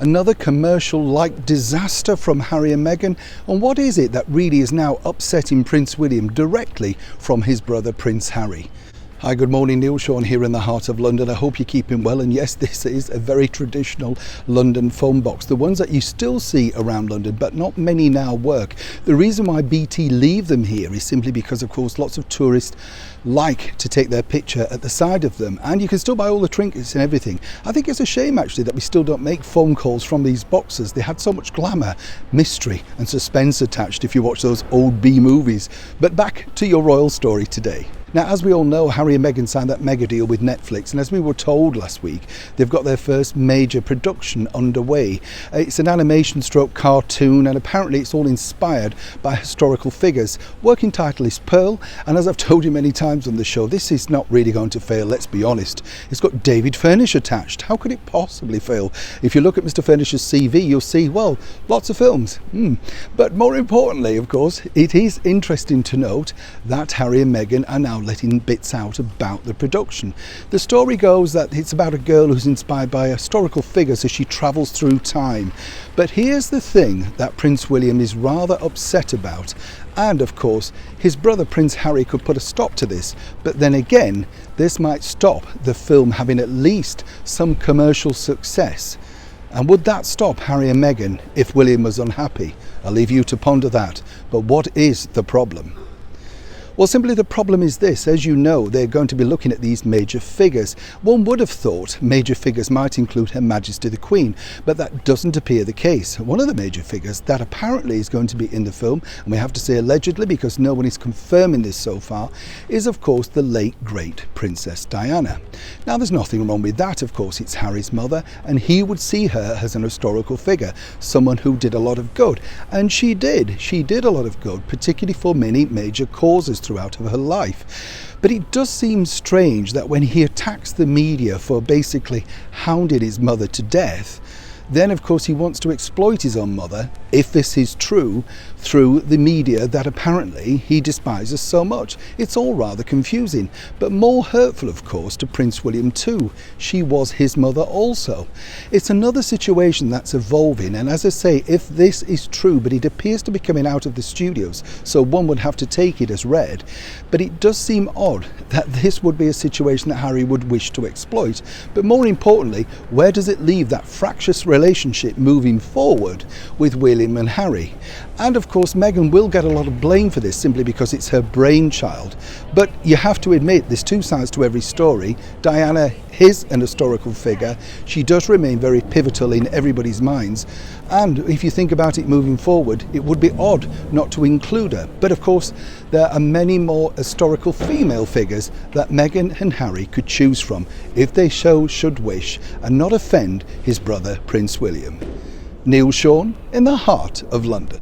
Another commercial-like disaster from Harry and Meghan, and what is it that really is now upsetting Prince William directly from his brother Prince Harry? Hi, good morning, Neil Sean here in the heart of London. I hope you're keeping well, and yes, this is a very traditional London phone box, the ones that you still see around London, but not many now work. The reason why BT leave them here is simply because, of course, lots of tourists like to take their picture at the side of them, and you can still buy all the trinkets and everything. I think it's a shame actually that we still don't make phone calls from these boxes. They had so much glamour, mystery and suspense attached if you watch those old B movies. But back to your royal story today. Now, as we all know, Harry and Meghan signed that mega deal with Netflix, and as we were told last week, they've got their first major production underway. It's an animation stroke cartoon, and apparently it's all inspired by historical figures. Working title is Pearl, and as I've told you many times on the show, this is not really going to fail, let's be honest. It's got David Furnish attached. How could it possibly fail? If you look at Mr. Furnish's CV, you'll see, well, lots of films. But more importantly, of course, it is interesting to note that Harry and Meghan are now letting bits out about the production. The story goes that it's about a girl who's inspired by historical figures as she travels through time. But here's the thing that Prince William is rather upset about, and of course his brother Prince Harry could put a stop to this, but then again this might stop the film having at least some commercial success. And would that stop Harry and Meghan if William was unhappy? I'll leave you to ponder that. But what is the problem? Well, simply the problem is this: as you know, they're going to be looking at these major figures. One would have thought major figures might include Her Majesty the Queen, but that doesn't appear the case. One of the major figures that apparently is going to be in the film, and we have to say allegedly because no one is confirming this so far, is of course the late great Princess Diana. Now, there's nothing wrong with that, of course. It's Harry's mother, and he would see her as an historical figure, someone who did a lot of good. And she did a lot of good, particularly for many major causes throughout of her life. But it does seem strange that when he attacks the media for basically hounding his mother to death, then of course he wants to exploit his own mother, if this is true, through the media that apparently he despises so much. It's all rather confusing, but more hurtful of course to Prince William too. She was his mother also. It's another situation that's evolving, and as I say, if this is true, but it appears to be coming out of the studios, so one would have to take it as read, but it does seem odd that this would be a situation that Harry would wish to exploit. But more importantly, where does it leave that fractious relationship moving forward with William and Harry? And of course Meghan will get a lot of blame for this simply because it's her brainchild. But you have to admit there's two sides to every story. Diana is an historical figure. She does remain very pivotal in everybody's minds. And if you think about it moving forward, it would be odd not to include her. But of course, there are many more historical female figures that Meghan and Harry could choose from if they should wish and not offend his brother Prince William. Neil Sean in the heart of London.